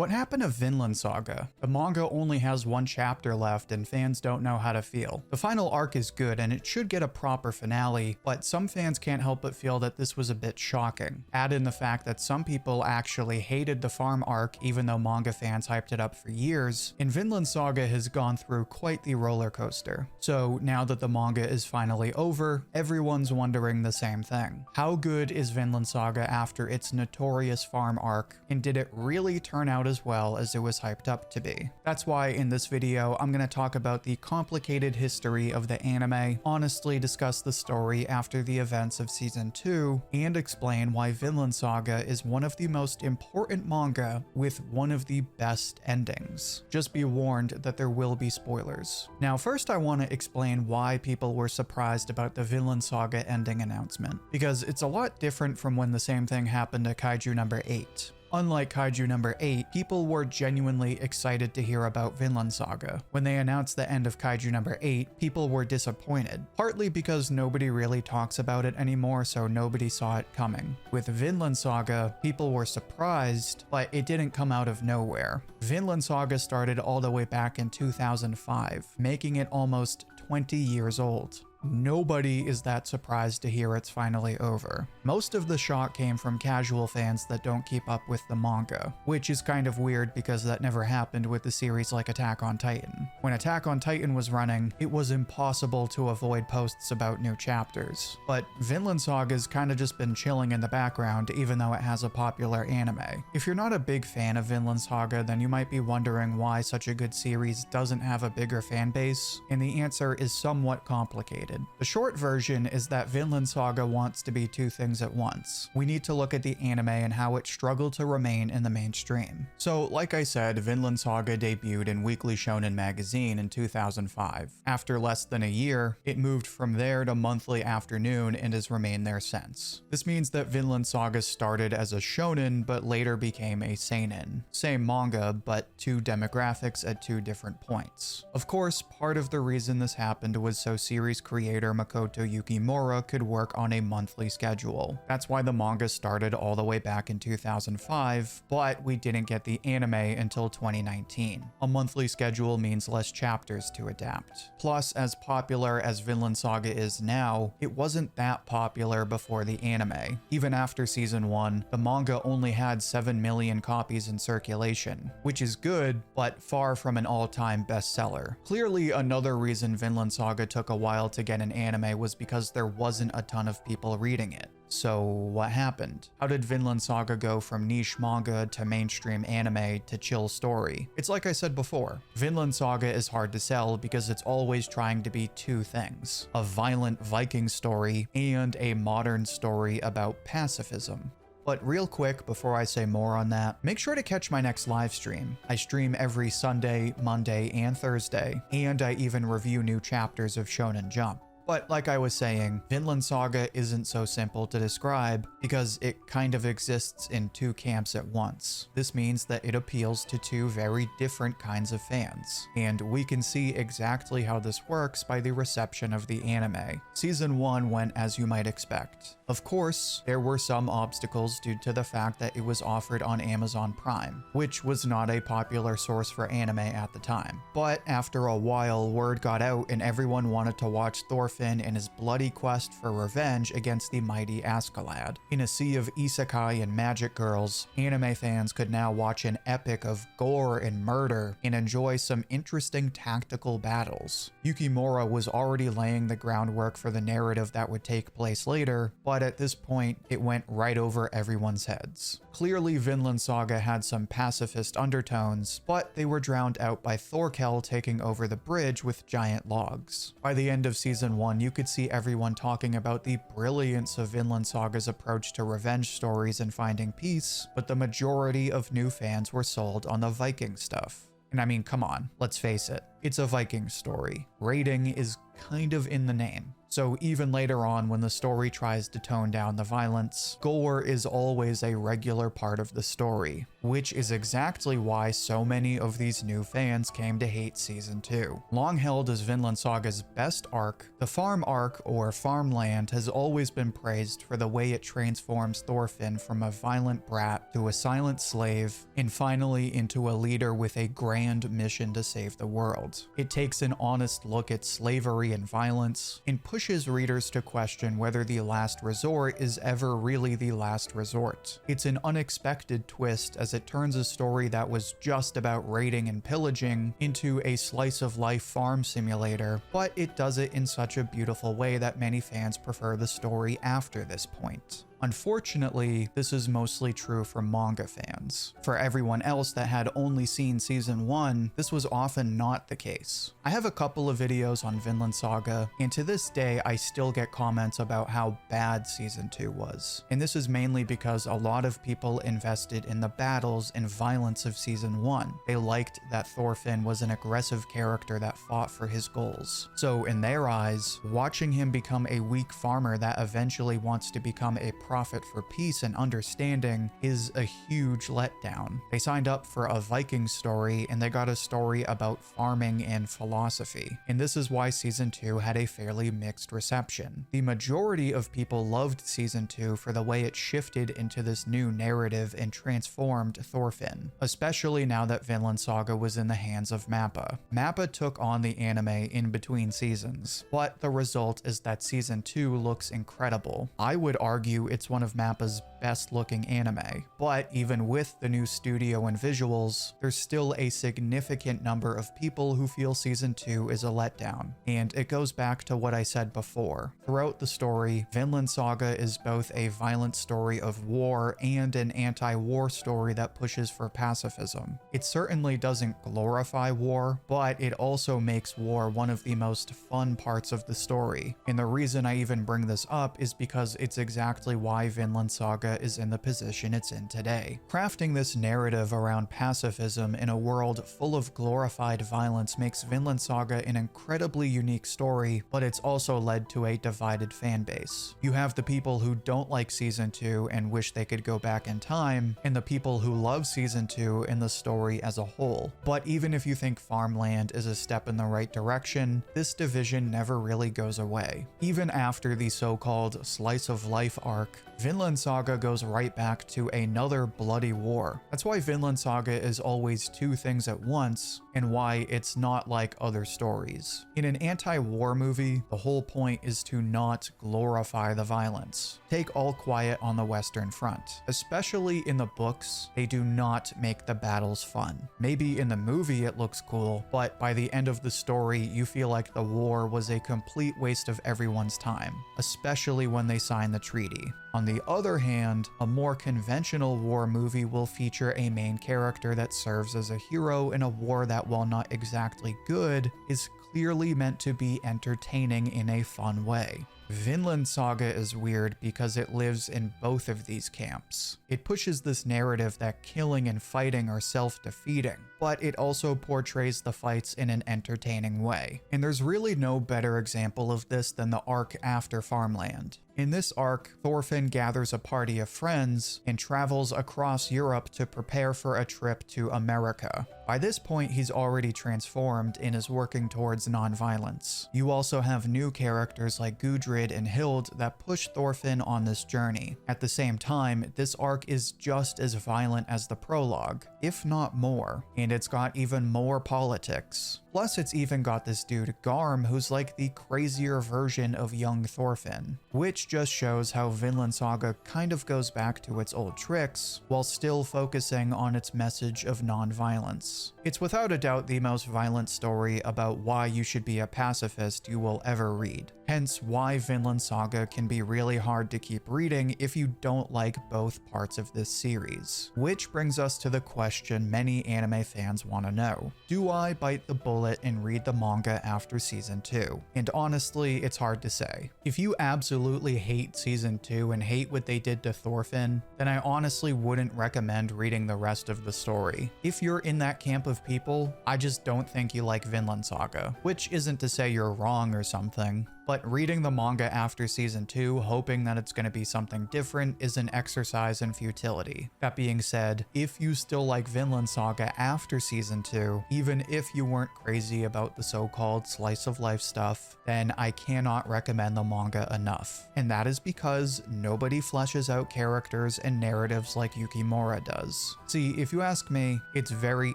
What happened to Vinland Saga? The manga only has one chapter left and fans don't know how to feel. The final arc is good and it should get a proper finale, but some fans can't help but feel that this was a bit shocking. Add in the fact that some people actually hated the farm arc even though manga fans hyped it up for years, and Vinland Saga has gone through quite the roller coaster. So now that the manga is finally over, everyone's wondering the same thing. How good is Vinland Saga after its notorious farm arc, and did it really turn out as well as it was hyped up to be? That's why in this video I'm going to talk about the complicated history of the anime, honestly discuss the story after the events of season 2, and explain why Vinland Saga is one of the most important manga with one of the best endings. Just be warned that there will be spoilers. Now first I want to explain why people were surprised about the Vinland Saga ending announcement, because it's a lot different from when the same thing happened to Kaiju number 8. Unlike Kaiju number 8, people were genuinely excited to hear about Vinland Saga. When they announced the end of Kaiju number 8, people were disappointed, partly because nobody really talks about it anymore, so nobody saw it coming. With Vinland Saga, people were surprised, but it didn't come out of nowhere. Vinland Saga started all the way back in 2005, making it almost 20 years old. Nobody is that surprised to hear it's finally over. Most of the shock came from casual fans that don't keep up with the manga, which is kind of weird because that never happened with the series like Attack on Titan. When Attack on Titan was running, it was impossible to avoid posts about new chapters. But Vinland Saga's kinda just been chilling in the background even though it has a popular anime. If you're not a big fan of Vinland Saga, then you might be wondering why such a good series doesn't have a bigger fan base, and the answer is somewhat complicated. The short version is that Vinland Saga wants to be two things at once. We need to look at the anime and how it struggled to remain in the mainstream. So, like I said, Vinland Saga debuted in Weekly Shonen magazine in 2005. After less than a year, it moved from there to Monthly Afternoon and has remained there since. This means that Vinland Saga started as a shonen, but later became a seinen. Same manga, but two demographics at two different points. Of course, part of the reason this happened was so series creators Makoto Yukimura could work on a monthly schedule. That's why the manga started all the way back in 2005, but we didn't get the anime until 2019. A monthly schedule means less chapters to adapt. Plus, as popular as Vinland Saga is now, it wasn't that popular before the anime. Even after season 1, the manga only had 7 million copies in circulation, which is good, but far from an all-time bestseller. Clearly, another reason Vinland Saga took a while to get an anime was because there wasn't a ton of people reading it. So what happened? How did Vinland Saga go from niche manga to mainstream anime to chill story? It's like I said before, Vinland Saga is hard to sell because it's always trying to be two things: a violent Viking story and a modern story about pacifism. But real quick, before I say more on that, make sure to catch my next live stream. I stream every Sunday, Monday, and Thursday, and I even review new chapters of Shonen Jump. But like I was saying, Vinland Saga isn't so simple to describe because it kind of exists in two camps at once. This means that it appeals to two very different kinds of fans, and we can see exactly how this works by the reception of the anime. Season 1 went as you might expect. Of course, there were some obstacles due to the fact that it was offered on Amazon Prime, which was not a popular source for anime at the time. But after a while, word got out and everyone wanted to watch Thorfinn in his bloody quest for revenge against the mighty Askeladd. In a sea of isekai and magic girls, anime fans could now watch an epic of gore and murder and enjoy some interesting tactical battles. Yukimura was already laying the groundwork for the narrative that would take place later, but at this point, it went right over everyone's heads. Clearly, Vinland Saga had some pacifist undertones, but they were drowned out by Thorkel taking over the bridge with giant logs. By the end of season 1, you could see everyone talking about the brilliance of Vinland Saga's approach to revenge stories and finding peace, but the majority of new fans were sold on the Viking stuff. And I mean, come on, let's face it, it's a Viking story. Raiding is kind of in the name. So even later on, when the story tries to tone down the violence, gore is always a regular part of the story. which is exactly why so many of these new fans came to hate Season 2. Long held as Vinland Saga's best arc, the farm arc, or farmland, has always been praised for the way it transforms Thorfinn from a violent brat to a silent slave, and finally into a leader with a grand mission to save the world. It takes an honest look at slavery and violence, and pushes readers to question whether the last resort is ever really the last resort. It's an unexpected twist as it turns a story that was just about raiding and pillaging into a slice-of-life farm simulator, but it does it in such a beautiful way that many fans prefer the story after this point. Unfortunately, this is mostly true for manga fans. For everyone else that had only seen Season 1, this was often not the case. I have a couple of videos on Vinland Saga, and to this day I still get comments about how bad Season 2 was. And this is mainly because a lot of people invested in the battles and violence of Season 1. They liked that Thorfinn was an aggressive character that fought for his goals. So in their eyes, watching him become a weak farmer that eventually wants to become a prophet for peace and understanding is a huge letdown. They signed up for a Viking story and they got a story about farming and philosophy. And this is why Season 2 had a fairly mixed reception. The majority of people loved Season 2 for the way it shifted into this new narrative and transformed Thorfinn, especially now that Vinland Saga was in the hands of Mappa. Mappa took on the anime in between seasons, but the result is that Season 2 looks incredible. I would argue it's one of Mappa's best looking anime, but even with the new studio and visuals, there's still a significant number of people who feel Season 2 is a letdown, and it goes back to what I said before. Throughout the story, Vinland Saga is both a violent story of war and an anti-war story that pushes for pacifism. It certainly doesn't glorify war, but it also makes war one of the most fun parts of the story, and the reason I even bring this up is because it's exactly why Vinland Saga is in the position it's in today. Crafting this narrative around pacifism in a world full of glorified violence makes Vinland Saga an incredibly unique story, but it's also led to a divided fan base. You have the people who don't like Season 2 and wish they could go back in time, and the people who love Season 2 and the story as a whole. But even if you think Farmland is a step in the right direction, this division never really goes away. Even after the so-called slice of life arc, Vinland Saga goes right back to another bloody war. That's why Vinland Saga is always two things at once, and why it's not like other stories. In an anti-war movie, the whole point is to not glorify the violence. Take All Quiet on the Western Front. Especially in the books, they do not make the battles fun. Maybe in the movie it looks cool, but by the end of the story, you feel like the war was a complete waste of everyone's time, especially when they sign the treaty. On the other hand, a more conventional war movie will feature a main character that serves as a hero in a war that, while not exactly good, is clearly meant to be entertaining in a fun way. Vinland Saga is weird because it lives in both of these camps. It pushes this narrative that killing and fighting are self-defeating, but it also portrays the fights in an entertaining way. And there's really no better example of this than the arc after Farmland. In this arc, Thorfinn gathers a party of friends and travels across Europe to prepare for a trip to America. By this point, he's already transformed and is working towards non-violence. You also have new characters like Gudrid and Hild that push Thorfinn on this journey. At the same time, this arc is just as violent as the prologue, if not more, and it's got even more politics. Plus, it's even got this dude Garm, who's like the crazier version of young Thorfinn, which just shows how Vinland Saga kind of goes back to its old tricks, while still focusing on its message of non-violence. It's without a doubt the most violent story about why you should be a pacifist you will ever read. Hence why Vinland Saga can be really hard to keep reading if you don't like both parts of this series. Which brings us to the question many anime fans want to know. Do I bite the bullet and read the manga after Season 2? And honestly, it's hard to say. If you absolutely hate Season 2 and hate what they did to Thorfinn, then I honestly wouldn't recommend reading the rest of the story. If you're in that camp of people, I just don't think you like Vinland Saga, which isn't to say you're wrong or something. But reading the manga after season 2, hoping that it's going to be something different, is an exercise in futility. That being said, if you still like Vinland Saga after season 2, even if you weren't crazy about the so-called slice of life stuff, then I cannot recommend the manga enough. And that is because nobody fleshes out characters and narratives like Yukimura does. See, if you ask me, it's very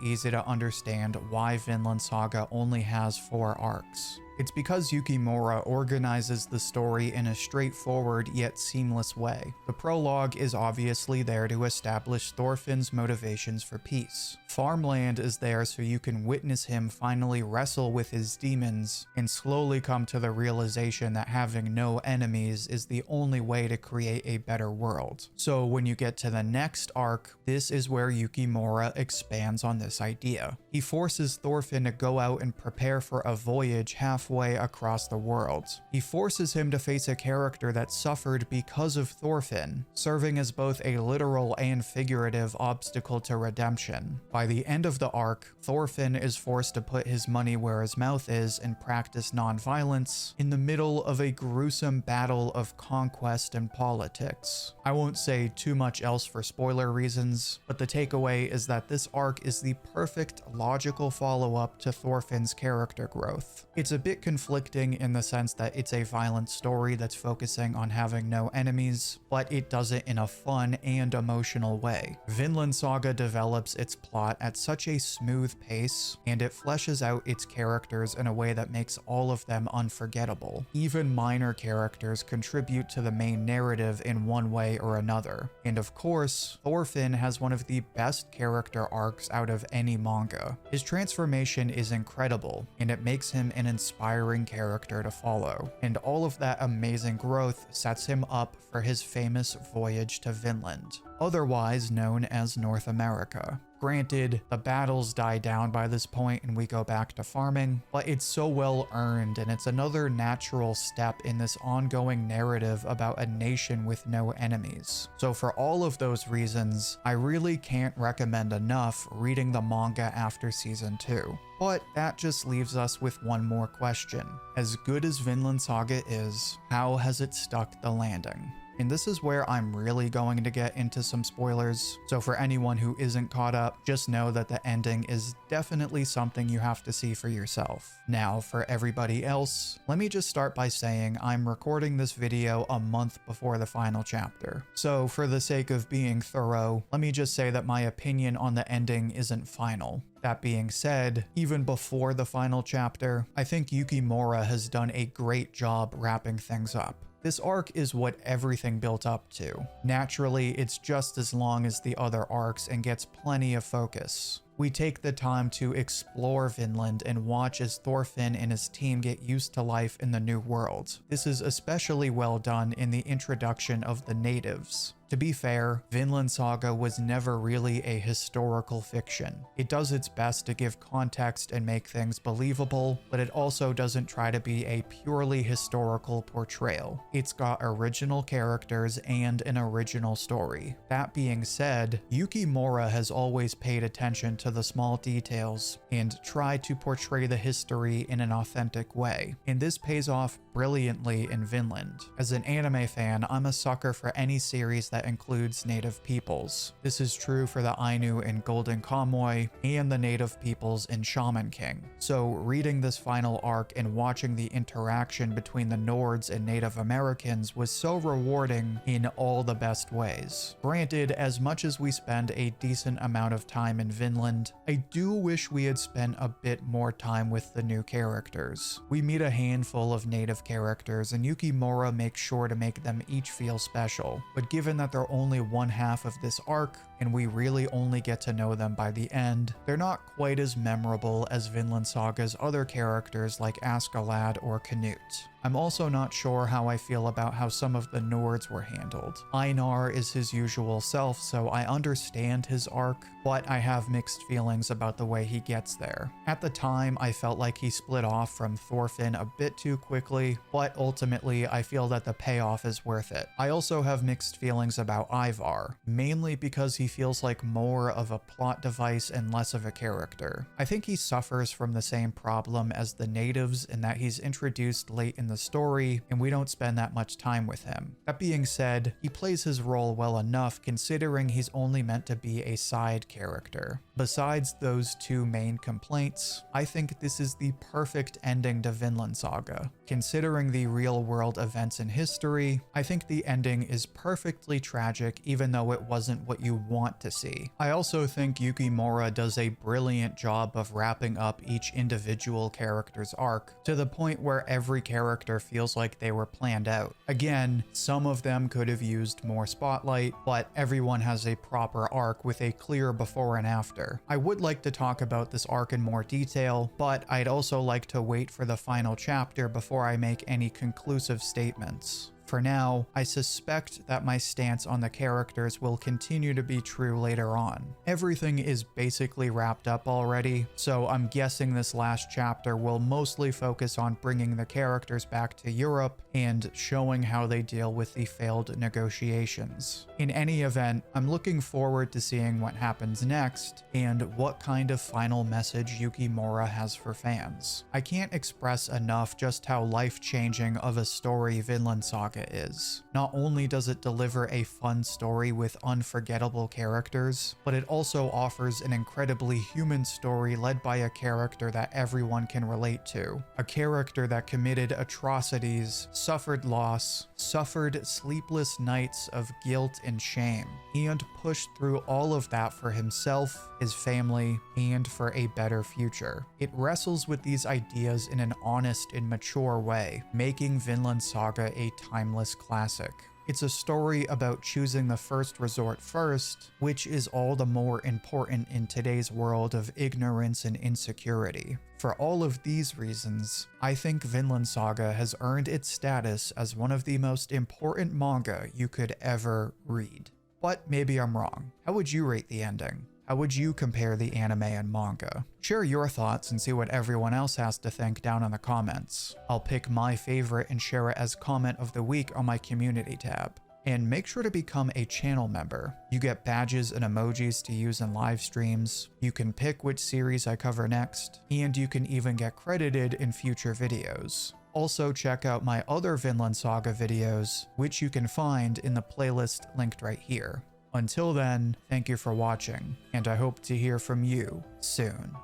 easy to understand why Vinland Saga only has 4 arcs. It's because Yukimura organizes the story in a straightforward yet seamless way. The prologue is obviously there to establish Thorfinn's motivations for peace. Farmland is there so you can witness him finally wrestle with his demons and slowly come to the realization that having no enemies is the only way to create a better world. So when you get to the next arc, this is where Yukimura expands on this idea. He forces Thorfinn to go out and prepare for a voyage halfway across the world. He forces him to face a character that suffered because of Thorfinn, serving as both a literal and figurative obstacle to redemption. By the end of the arc, Thorfinn is forced to put his money where his mouth is and practice non-violence in the middle of a gruesome battle of conquest and politics. I won't say too much else for spoiler reasons, but the takeaway is that this arc is the perfect logical follow-up to Thorfinn's character growth. It's a bit conflicting in the sense that it's a violent story that's focusing on having no enemies, but it does it in a fun and emotional way. Vinland Saga develops its plot at such a smooth pace, and it fleshes out its characters in a way that makes all of them unforgettable. Even minor characters contribute to the main narrative in one way or another. And of course, Thorfinn has one of the best character arcs out of any manga. His transformation is incredible, and it makes him an inspiring character to follow. And all of that amazing growth sets him up for his famous voyage to Vinland, otherwise known as North America. Granted, the battles die down by this point and we go back to farming, but it's so well earned, and it's another natural step in this ongoing narrative about a nation with no enemies. So for all of those reasons, I really can't recommend enough reading the manga after season 2. But that just leaves us with one more question. As good as Vinland Saga is, how has it stuck the landing? And this is where I'm really going to get into some spoilers, so for anyone who isn't caught up, just know that the ending is definitely something you have to see for yourself. Now, for everybody else, let me just start by saying I'm recording this video a month before the final chapter. So for the sake of being thorough, let me just say that my opinion on the ending isn't final. That being said, even before the final chapter, I think Yukimura has done a great job wrapping things up. This arc is what everything built up to. Naturally, it's just as long as the other arcs and gets plenty of focus. We take the time to explore Vinland and watch as Thorfinn and his team get used to life in the new world. This is especially well done in the introduction of the natives. To be fair, Vinland Saga was never really a historical fiction. It does its best to give context and make things believable, but it also doesn't try to be a purely historical portrayal. It's got original characters and an original story. That being said, Yukimura has always paid attention to the small details and tried to portray the history in an authentic way, and this pays off brilliantly in Vinland. As an anime fan, I'm a sucker for any series that includes native peoples. This is true for the Ainu in Golden Kamuy and the native peoples in Shaman King. So reading this final arc and watching the interaction between the Nords and Native Americans was so rewarding in all the best ways. Granted, as much as we spend a decent amount of time in Vinland, I do wish we had spent a bit more time with the new characters. We meet a handful of native characters, and Yukimura makes sure to make them each feel special, but given that they're only one half of this arc, and we really only get to know them by the end, they're not quite as memorable as Vinland Saga's other characters like Askeladd or Canute. I'm also not sure how I feel about how some of the Nords were handled. Einar is his usual self, so I understand his arc, but I have mixed feelings about the way he gets there. At the time, I felt like he split off from Thorfinn a bit too quickly, but ultimately I feel that the payoff is worth it. I also have mixed feelings about Ivar, mainly because he feels like more of a plot device and less of a character. I think he suffers from the same problem as the natives in that he's introduced late in the the story, and we don't spend that much time with him. That being said, he plays his role well enough considering he's only meant to be a side character. Besides those two main complaints, I think this is the perfect ending to Vinland Saga. Considering the real-world events in history, I think the ending is perfectly tragic even though it wasn't what you want to see. I also think Yukimura does a brilliant job of wrapping up each individual character's arc to the point where every character feels like they were planned out. Again, some of them could have used more spotlight, but everyone has a proper arc with a clear before and after. I would like to talk about this arc in more detail, but I'd also like to wait for the final chapter before I make any conclusive statements. For now, I suspect that my stance on the characters will continue to be true later on. Everything is basically wrapped up already, so I'm guessing this last chapter will mostly focus on bringing the characters back to Europe and showing how they deal with the failed negotiations. In any event, I'm looking forward to seeing what happens next and what kind of final message Yukimura has for fans. I can't express enough just how life-changing of a story Vinland Saga is. Not only does it deliver a fun story with unforgettable characters, but it also offers an incredibly human story led by a character that everyone can relate to. A character that committed atrocities, suffered loss, suffered sleepless nights of guilt and shame, and pushed through all of that for himself, his family, and for a better future. It wrestles with these ideas in an honest and mature way, making Vinland Saga a timeless classic. It's a story about choosing the first resort first, which is all the more important in today's world of ignorance and insecurity. For all of these reasons, I think Vinland Saga has earned its status as one of the most important manga you could ever read. But maybe I'm wrong. How would you rate the ending? How would you compare the anime and manga? Share your thoughts and see what everyone else has to think down in the comments. I'll pick my favorite and share it as comment of the week on my community tab. And make sure to become a channel member. You get badges and emojis to use in live streams, you can pick which series I cover next, and you can even get credited in future videos. Also check out my other Vinland Saga videos, which you can find in the playlist linked right here. Until then, thank you for watching, and I hope to hear from you soon.